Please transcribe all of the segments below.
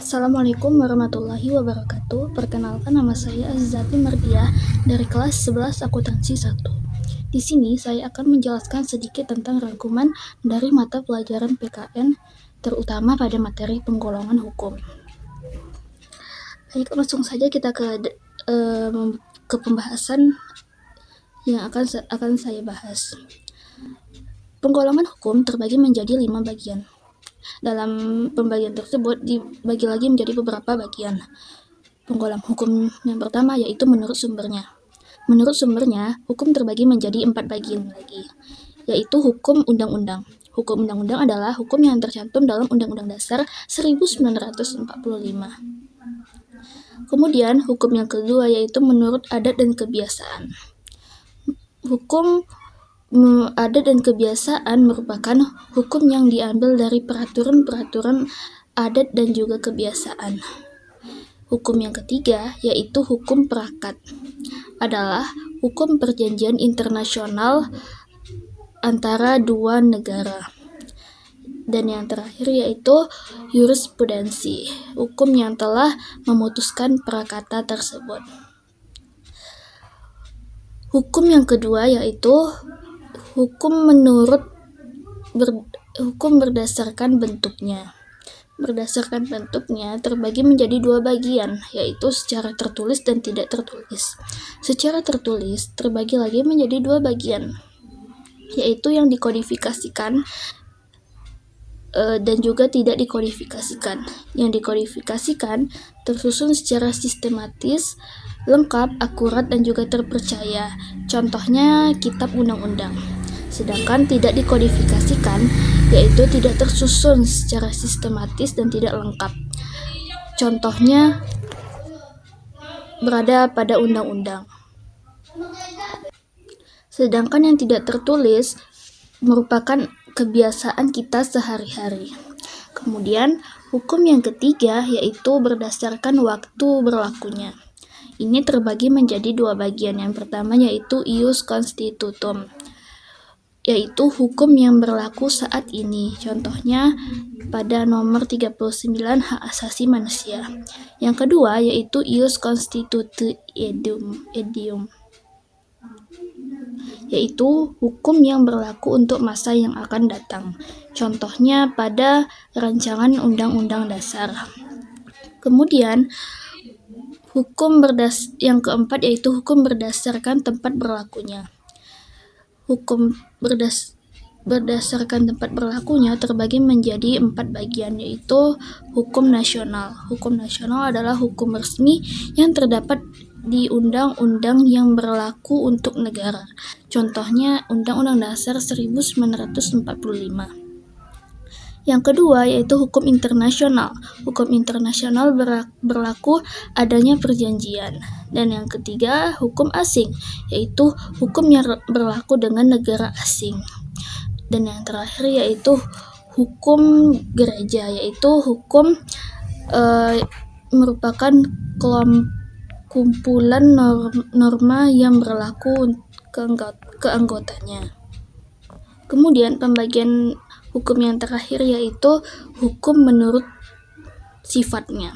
Assalamualaikum warahmatullahi wabarakatuh. Perkenalkan, nama saya Azizati Mardiah dari kelas 11 Akuntansi 1. Di sini saya akan menjelaskan sedikit tentang rangkuman dari mata pelajaran PKN, terutama pada materi penggolongan hukum. Baik, langsung saja kita ke pembahasan yang akan saya bahas. Penggolongan hukum terbagi menjadi 5 bagian. Dalam pembagian tersebut dibagi lagi menjadi beberapa bagian. Penggolongan hukum yang pertama yaitu menurut sumbernya. Menurut sumbernya, hukum terbagi menjadi 4 bagian lagi, yaitu hukum undang-undang. Hukum undang-undang adalah hukum yang tercantum dalam Undang-Undang Dasar 1945. Kemudian, hukum yang kedua yaitu menurut adat dan kebiasaan. Hukum adat dan kebiasaan merupakan hukum yang diambil dari peraturan-peraturan adat dan juga kebiasaan. Hukum yang ketiga yaitu hukum perakat, adalah hukum perjanjian internasional antara dua negara. Dan yang terakhir yaitu jurisprudensi, hukum yang telah memutuskan prakata tersebut. Hukum yang kedua yaitu hukum berdasarkan bentuknya. Berdasarkan bentuknya terbagi menjadi 2 bagian, yaitu secara tertulis dan tidak tertulis. Secara tertulis terbagi lagi menjadi 2 bagian, yaitu yang dikodifikasikan dan juga tidak dikodifikasikan. Yang dikodifikasikan tersusun secara sistematis, lengkap, akurat, dan juga terpercaya. Contohnya kitab undang-undang. Sedangkan tidak dikodifikasikan yaitu tidak tersusun secara sistematis dan tidak lengkap. Contohnya berada pada undang-undang. Sedangkan yang tidak tertulis merupakan kebiasaan kita sehari-hari. Kemudian hukum yang ketiga yaitu berdasarkan waktu berlakunya. Ini terbagi menjadi 2 bagian. Yang pertama yaitu ius constitutum, yaitu hukum yang berlaku saat ini. Contohnya pada nomor 39 hak asasi manusia. Yang kedua yaitu ius constituendum, yaitu hukum yang berlaku untuk masa yang akan datang. Contohnya pada rancangan undang-undang dasar. Kemudian yang keempat yaitu hukum berdasarkan tempat berlakunya. Hukum berdasarkan tempat berlakunya terbagi menjadi 4 bagian, yaitu hukum nasional. Hukum nasional adalah hukum resmi yang terdapat di undang-undang yang berlaku untuk negara. Contohnya Undang-Undang Dasar 1945. Yang kedua yaitu hukum internasional. Hukum internasional berlaku adanya perjanjian. Dan yang ketiga hukum asing, yaitu hukum yang berlaku dengan negara asing. Dan yang terakhir yaitu hukum gereja, yaitu hukum merupakan kumpulan norma yang berlaku ke anggotanya. Kemudian pembagian hukum yang terakhir yaitu hukum menurut sifatnya.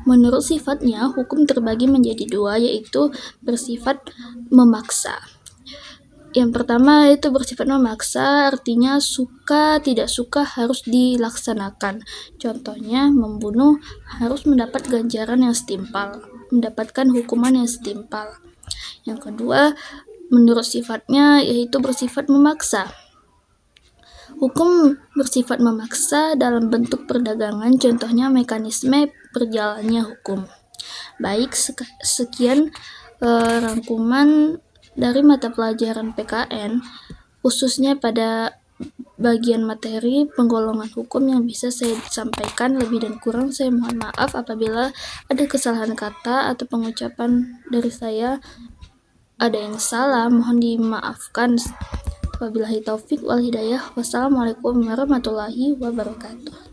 Menurut sifatnya, hukum terbagi menjadi 2, yaitu bersifat memaksa. Yang pertama itu bersifat memaksa, artinya suka tidak suka harus dilaksanakan. Contohnya membunuh harus mendapat ganjaran yang setimpal, mendapatkan hukuman yang setimpal. Yang kedua, menurut sifatnya yaitu bersifat memaksa. Hukum bersifat memaksa dalam bentuk perdagangan, contohnya mekanisme berjalannya hukum. Baik, sekian rangkuman dari mata pelajaran PKN, khususnya pada bagian materi penggolongan hukum yang bisa saya sampaikan. Lebih dan kurang saya mohon maaf apabila ada kesalahan kata atau pengucapan dari saya ada yang salah, mohon dimaafkan. Wabillahi taufik wal hidayah. Wassalamualaikum warahmatullahi wabarakatuh.